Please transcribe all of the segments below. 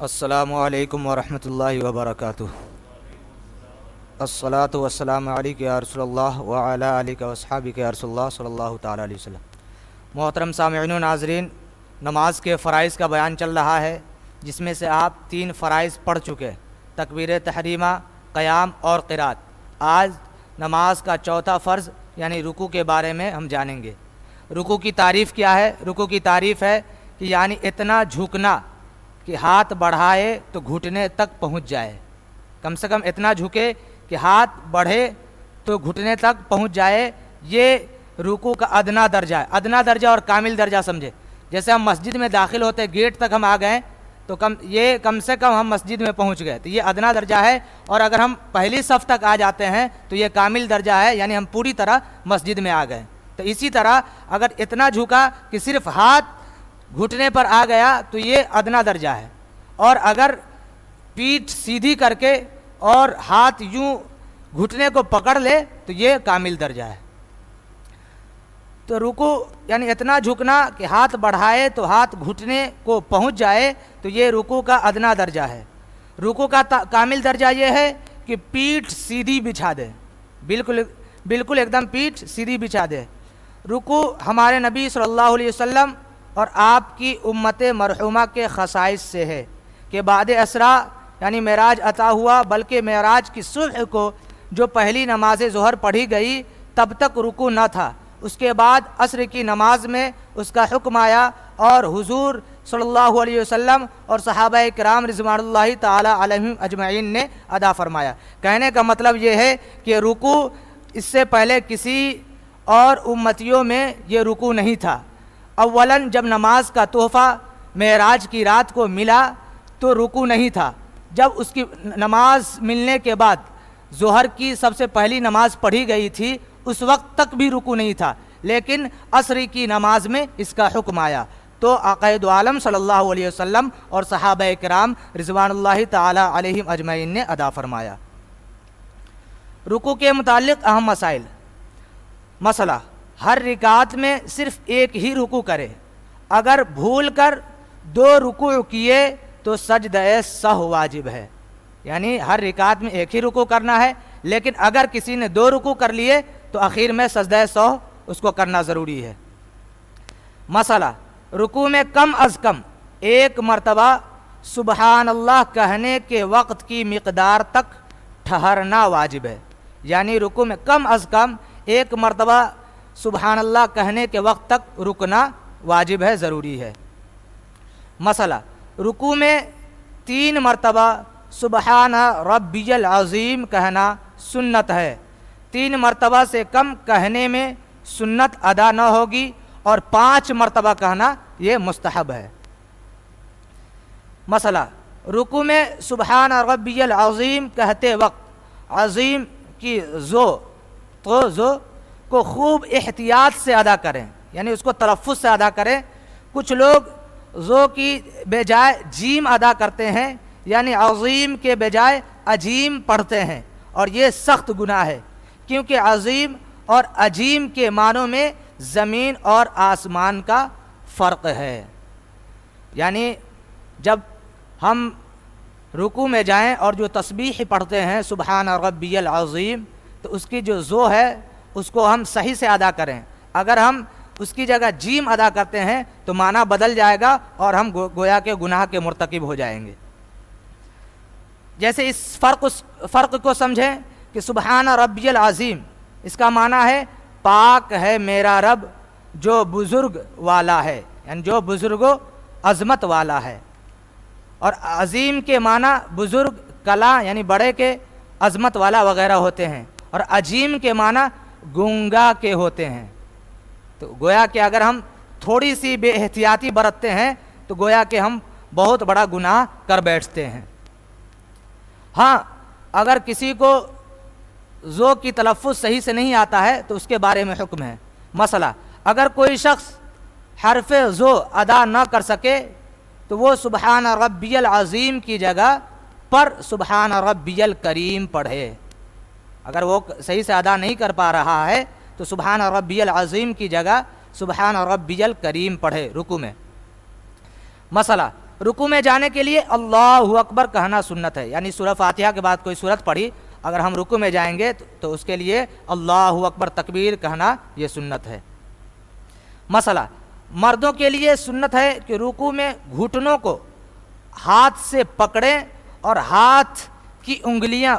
السلام علیکم ورحمۃ اللہ وبرکاتہ۔ الصلاۃ والسلام علیک یا رسول اللہ وعلی آلک واصحابک یا رسول اللہ صلی اللہ تعالیٰ علیہ وسلم۔ محترم سامعین و ناظرین، نماز کے فرائض کا بیان چل رہا ہے، جس میں سے آپ 3 فرائض پڑھ چکے، تکبیر تحریمہ، قیام اور قرات۔ آج نماز کا چوتھا فرض یعنی رکوع کے بارے میں ہم جانیں گے۔ رکوع کی تعریف کیا ہے؟ رکوع کی تعریف ہے کہ یعنی اتنا جھکنا کہ ہاتھ بڑھائے تو گھٹنے تک پہنچ جائے، کم سے کم اتنا جھکے کہ ہاتھ بڑھے تو گھٹنے تک پہنچ جائے۔ یہ رکوع کا ادنا درجہ ہے۔ ادنا درجہ اور کامل درجہ سمجھے، جیسے ہم مسجد میں داخل ہوتے گیٹ تک ہم آ گئے تو کم سے کم ہم مسجد میں پہنچ گئے، تو یہ ادنا درجہ ہے۔ اور اگر ہم پہلی صف تک آ جاتے ہیں تو یہ کامل درجہ ہے، یعنی ہم پوری طرح مسجد میں آ گئے۔ تو اسی طرح اگر اتنا جھکا کہ صرف ہاتھ گھٹنے پر آ گیا تو یہ ادنا درجہ ہے، اور اگر پیٹھ سیدھی کر کے اور ہاتھ یوں گھٹنے کو پکڑ لے تو یہ کامل درجہ ہے۔ تو رکوع یعنی اتنا جھکنا کہ ہاتھ بڑھائے تو ہاتھ گھٹنے کو پہنچ جائے، تو یہ رکوع کا ادنا درجہ ہے۔ رکوع کا کامل درجہ یہ ہے کہ پیٹھ سیدھی بچھا دے، بالکل ایک دم پیٹھ سیدھی بچھا دے۔ رکوع ہمارے نبی صلی اللہ علیہ وسلم اور آپ کی امت مرحومہ کے خصائص سے ہے کہ بعد اسرا یعنی معراج عطا ہوا، بلکہ معراج کی صبح کو جو پہلی نماز ظہر پڑھی گئی تب تک رکوع نہ تھا۔ اس کے بعد عصر کی نماز میں اس کا حکم آیا اور حضور صلی اللہ علیہ وسلم اور صحابہ کرام رضوان اللہ تعالی علیہم اجمعین نے ادا فرمایا۔ کہنے کا مطلب یہ ہے کہ رکوع اس سے پہلے کسی اور امتیوں میں یہ رکوع نہیں تھا۔ اولاً جب نماز کا تحفہ معراج کی رات کو ملا تو رکوع نہیں تھا۔ جب اس کی نماز ملنے کے بعد ظہر کی سب سے پہلی نماز پڑھی گئی تھی، اس وقت تک بھی رکوع نہیں تھا، لیکن عصر کی نماز میں اس کا حکم آیا تو آقائے دو عالم صلی اللہ علیہ وسلم اور صحابہ کرام رضوان اللہ تعالی علیہم اجمعین نے ادا فرمایا۔ رکوع کے متعلق اہم مسائل۔ مسئلہ: ہر رکعت میں صرف ایک ہی رکوع کرے، اگر بھول کر 2 رکوع کیے تو سجدہ سہو واجب ہے، یعنی ہر رکعت میں ایک ہی رکوع کرنا ہے، لیکن اگر کسی نے 2 رکوع کر لیے تو آخر میں سجدہ سہو اس کو کرنا ضروری ہے۔ مسئلہ: رکوع میں کم از کم 1 مرتبہ سبحان اللہ کہنے کے وقت کی مقدار تک ٹھہرنا واجب ہے، یعنی رکوع میں کم از کم 1 مرتبہ سبحان اللہ کہنے کے وقت تک رکنا واجب ہے، ضروری ہے۔ مسئلہ: رکوع میں 3 مرتبہ سبحان ربی العظیم کہنا سنت ہے، 3 مرتبہ سے کم کہنے میں سنت ادا نہ ہوگی، اور 5 مرتبہ کہنا یہ مستحب ہے۔ مسئلہ: رکوع میں سبحان ربی العظیم کہتے وقت عظیم کی زو کو خوب احتیاط سے ادا کریں، یعنی اس کو تلفظ سے ادا کریں۔ کچھ لوگ زو کی بجائے جیم ادا کرتے ہیں، یعنی عظیم کے بجائے عجیم پڑھتے ہیں، اور یہ سخت گناہ ہے، کیونکہ عظیم اور عجیم کے معنوں میں زمین اور آسمان کا فرق ہے۔ یعنی جب ہم رکوع میں جائیں اور جو تسبیح پڑھتے ہیں سبحان ربی العظیم، تو اس کی جو زو ہے اس کو ہم صحیح سے ادا کریں۔ اگر ہم اس کی جگہ جیم ادا کرتے ہیں تو معنی بدل جائے گا اور ہم گویا کے گناہ کے مرتکب ہو جائیں گے۔ جیسے اس فرق کو سمجھیں کہ سبحان ربی العظیم، اس کا معنی ہے پاک ہے میرا رب جو بزرگ والا ہے، یعنی جو بزرگ و عظمت والا ہے، اور عظیم کے معنی بزرگ، کلا یعنی بڑے کے، عظمت والا وغیرہ ہوتے ہیں، اور عجیم کے معنی گونگا کے ہوتے ہیں۔ تو گویا کہ اگر ہم تھوڑی سی بے احتیاطی برتتے ہیں تو گویا کہ ہم بہت بڑا گناہ کر بیٹھتے ہیں۔ ہاں، اگر کسی کو زو کی تلفظ صحیح سے نہیں آتا ہے تو اس کے بارے میں حکم ہے۔ مسئلہ: اگر کوئی شخص حرف زو ادا نہ کر سکے تو وہ سبحان ربی العظیم کی جگہ پر سبحان ربی الکریم پڑھے۔ اگر وہ صحیح سے ادا نہیں کر پا رہا ہے تو سبحان ربی العظیم کی جگہ سبحان ربی الکریم پڑھے رکوع میں۔ مسئلہ: رکوع میں جانے کے لیے اللہ اکبر کہنا سنت ہے، یعنی سورہ فاتحہ کے بعد کوئی سورت پڑھی اگر ہم رکوع میں جائیں گے تو اس کے لیے اللہ اکبر تکبیر کہنا یہ سنت ہے۔ مسئلہ مردوں کے لیے سنت ہے کہ رکوع میں گھٹنوں کو ہاتھ سے پکڑیں اور ہاتھ کی انگلیاں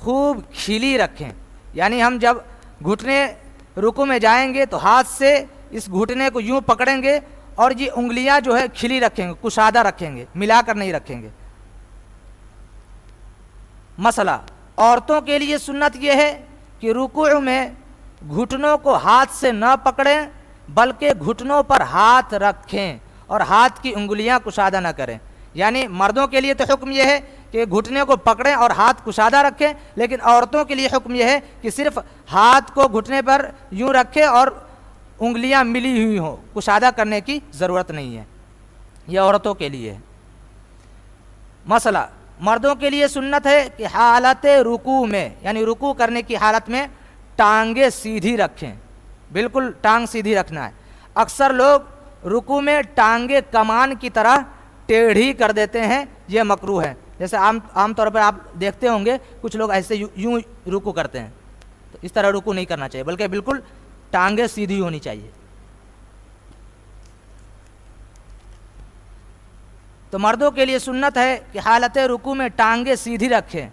خوب کھلی رکھیں، یعنی ہم جب گھٹنے رکوع میں جائیں گے تو ہاتھ سے اس گھٹنے کو یوں پکڑیں گے اور یہ انگلیاں جو ہے کھلی رکھیں گے، کشادہ رکھیں گے، ملا کر نہیں رکھیں گے۔ مسئلہ عورتوں کے لیے سنت یہ ہے کہ رکوع میں گھٹنوں کو ہاتھ سے نہ پکڑیں بلکہ گھٹنوں پر ہاتھ رکھیں اور ہاتھ کی انگلیاں کشادہ نہ کریں، یعنی مردوں کے لیے تو حکم یہ ہے کہ گھٹنے کو پکڑیں اور ہاتھ کشادہ رکھیں، لیکن عورتوں کے لیے حکم یہ ہے کہ صرف ہاتھ کو گھٹنے پر یوں رکھیں اور انگلیاں ملی ہوئی ہوں، کشادہ کرنے کی ضرورت نہیں ہے، یہ عورتوں کے لیے ہے۔ مسئلہ مردوں کے لیے سنت ہے کہ حالت رکوع میں، یعنی رکوع کرنے کی حالت میں ٹانگیں سیدھی رکھیں، بالکل ٹانگ سیدھی رکھنا ہے۔ اکثر لوگ رکوع میں ٹانگیں کمان کی طرح ٹیڑھی کر دیتے ہیں، یہ مکروہ ہے۔ جیسے عام طور پر آپ دیکھتے ہوں گے کچھ لوگ ایسے یوں رکوع کرتے ہیں، تو اس طرح رکوع نہیں کرنا چاہیے بلکہ بالکل ٹانگیں سیدھی ہونی چاہیے۔ تو مردوں کے لیے سنت ہے کہ حالت رکوع میں ٹانگیں سیدھی رکھیں۔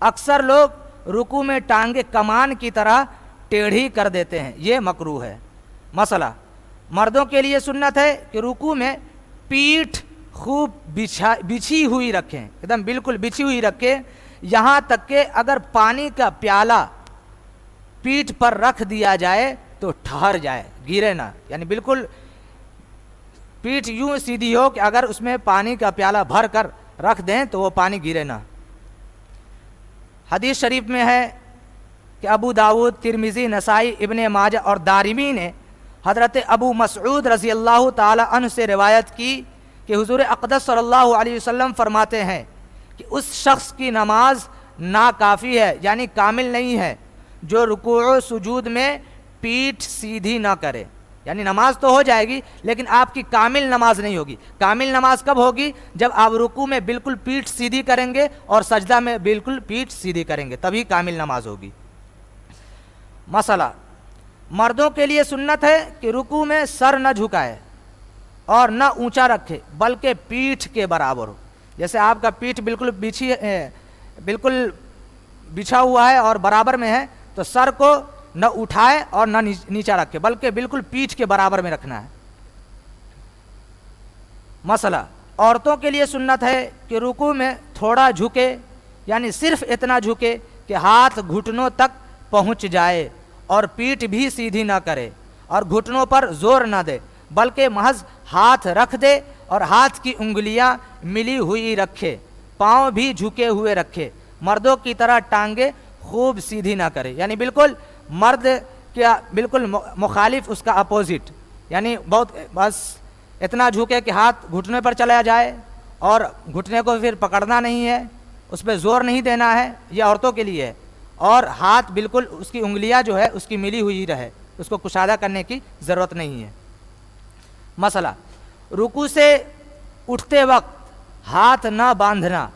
اکثر لوگ رکوع میں ٹانگیں کمان کی طرح ٹیڑھی کر دیتے ہیں، یہ مکروہ ہے۔ مسئلہ مردوں کے لیے سنت ہے کہ رکوع میں پیٹھ خوب بچھی ہوئی رکھیں، ایک دم بالکل بچھی ہوئی رکھیں، یہاں تک کہ اگر پانی کا پیالہ پیٹھ پر رکھ دیا جائے تو ٹھہر جائے، گرے نہ، یعنی بالکل پیٹھ یوں سیدھی ہو کہ اگر اس میں پانی کا پیالہ بھر کر رکھ دیں تو وہ پانی گرے نہ۔ حدیث شریف میں ہے کہ ابو داؤد، ترمذی، نسائی، ابن ماجہ اور دارمی نے حضرت ابو مسعود رضی اللہ تعالی عنہ سے روایت کی کہ حضور اقدس صلی اللہ علیہ وسلم فرماتے ہیں کہ اس شخص کی نماز ناکافی ہے، یعنی کامل نہیں ہے، جو رکوع و سجود میں پیٹھ سیدھی نہ کرے، یعنی نماز تو ہو جائے گی لیکن آپ کی کامل نماز نہیں ہوگی۔ کامل نماز کب ہوگی؟ جب آپ رکوع میں بالکل پیٹھ سیدھی کریں گے اور سجدہ میں بالکل پیٹھ سیدھی کریں گے، تبھی کامل نماز ہوگی۔ مسئلہ مردوں کے لیے سنت ہے کہ رکوع میں سر نہ جھکائے اور نہ اونچا رکھے بلکہ پیٹھ کے برابر ہو، جیسے آپ کا پیٹھ بالکل بچھا ہوا ہے اور برابر میں ہے تو سر کو نہ اٹھائے اور نہ نیچا رکھے بلکہ بالکل پیٹھ کے برابر میں رکھنا ہے۔ مسئلہ عورتوں کے لیے سنت ہے کہ رکوع میں تھوڑا جھکے، یعنی صرف اتنا جھکے کہ ہاتھ گھٹنوں تک پہنچ جائے اور پیٹھ بھی سیدھی نہ کرے اور گھٹنوں پر زور نہ دے بلکہ محض ہاتھ رکھ دے اور ہاتھ کی انگلیاں ملی ہوئی رکھے، پاؤں بھی جھکے ہوئے رکھے، مردوں کی طرح ٹانگیں خوب سیدھی نہ کرے، یعنی بالکل مرد کیا بالکل مخالف اس کا اپوزٹ، یعنی بس اتنا جھکے کہ ہاتھ گھٹنے پر چلا جائے اور گھٹنے کو پھر پکڑنا نہیں ہے، اس پہ زور نہیں دینا ہے، یہ عورتوں کے لیے ہے، اور ہاتھ بالکل اس کی انگلیاں جو ہے اس کی ملی ہوئی رہے، اس کو کشادہ کرنے کی ضرورت نہیں ہے۔ مسئلہ رکوع سے اٹھتے وقت ہاتھ نہ باندھنا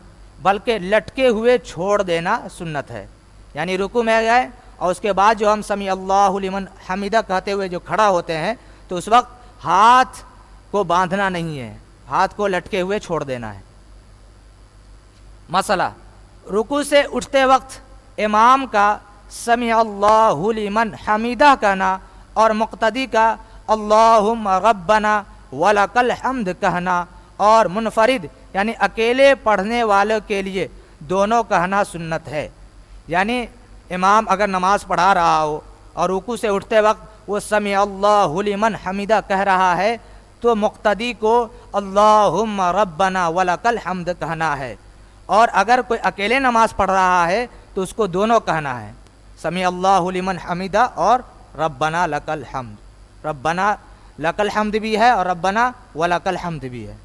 بلکہ لٹکے ہوئے چھوڑ دینا سنت ہے، یعنی رکوع میں گئے اور اس کے بعد جو ہم سمیع اللہ لمن حمیدہ کہتے ہوئے جو کھڑا ہوتے ہیں تو اس وقت ہاتھ کو باندھنا نہیں ہے، ہاتھ کو لٹکے ہوئے چھوڑ دینا ہے۔ مسئلہ رکوع سے اٹھتے وقت امام کا سمیع اللہ لمن حمیدہ کہنا اور مقتدی کا اللہم ربنا ولک الحمد کہنا اور منفرد یعنی اکیلے پڑھنے والوں کے لیے دونوں کہنا سنت ہے، یعنی امام اگر نماز پڑھا رہا ہو اور رکوع سے اٹھتے وقت وہ سمیع اللہ لمن حمیدہ کہہ رہا ہے تو مقتدی کو اللہم ربنا ولک الحمد کہنا ہے، اور اگر کوئی اکیلے نماز پڑھ رہا ہے تو اس کو دونوں کہنا ہے، سمیع اللہ لمن حمیدہ اور ربنا لک الحمد، ربنا لک الحمد بھی ہے اور ربنا ولک الحمد بھی ہے۔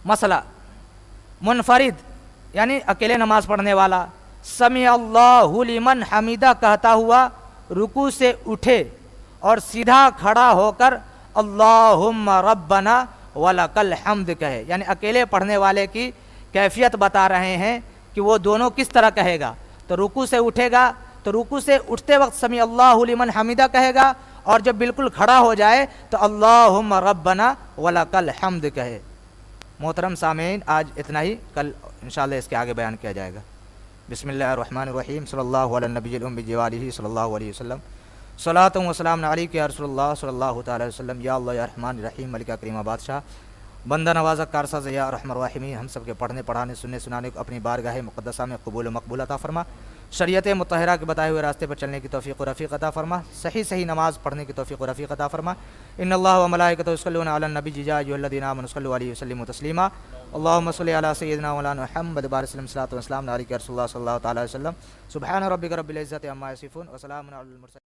مسئلہ منفرد یعنی اکیلے نماز پڑھنے والا سمیع اللہ لمن حمیدہ کہتا ہوا رکوع سے اٹھے اور سیدھا کھڑا ہو کر اللہم ربنا وَلَكَ الْحَمْدُ کہے، یعنی اکیلے پڑھنے والے کی کیفیت بتا رہے ہیں کہ وہ دونوں کس طرح کہے گا۔ تو رکوع سے اٹھے گا تو رکوع سے اٹھتے وقت سمیع اللہ لمن حمدہ کہے گا، اور جب بالکل کھڑا ہو جائے تو اللہم ربنا وَلَكَ الْحَمْدُ کہے۔ محترم سامعین، آج اتنا ہی، کل انشاءاللہ اس کے آگے بیان کیا جائے گا۔ بسم اللہ الرحمن الرحیم، صلی اللہ علی النبی الأمی وآلہ صلی اللہ علیہ وسلم، صلاۃ و سلام علیک یا رسول اللہ صلی اللہ تعالی علیہ وسلم۔ یا اللہ یا رحمان الرحیم، ملک کریمہ بادشاہ، بندہ نوازہ کارساز یا ارحم الراحمین، ہم سب کے پڑھنے پڑھانے سننے سنانے کو اپنی بارگاہ مقدسہ میں قبول و مقبول عطا فرما، شریعت مطہرہ کے بتائے ہوئے راستے پر چلنے کی توفیق و رفیق عطا فرما، صحیح نماز پڑھنے کی توفیق و رفیق عطا فرما۔ ان اللہ و ملائکتہ یصلون علی النبی یا ایھا الذین آمنوا صلوا علیہ وسلموا تسلیما۔ اللهم صل علی سیدنا مولانا محمد بارک وسلم صلاۃ و سلام علیک یا رسول اللہ صلی اللہ تعالی علیہ وسلم۔ سبحان ربک رب العزۃ عما یصفون وسلام علی المرسلین۔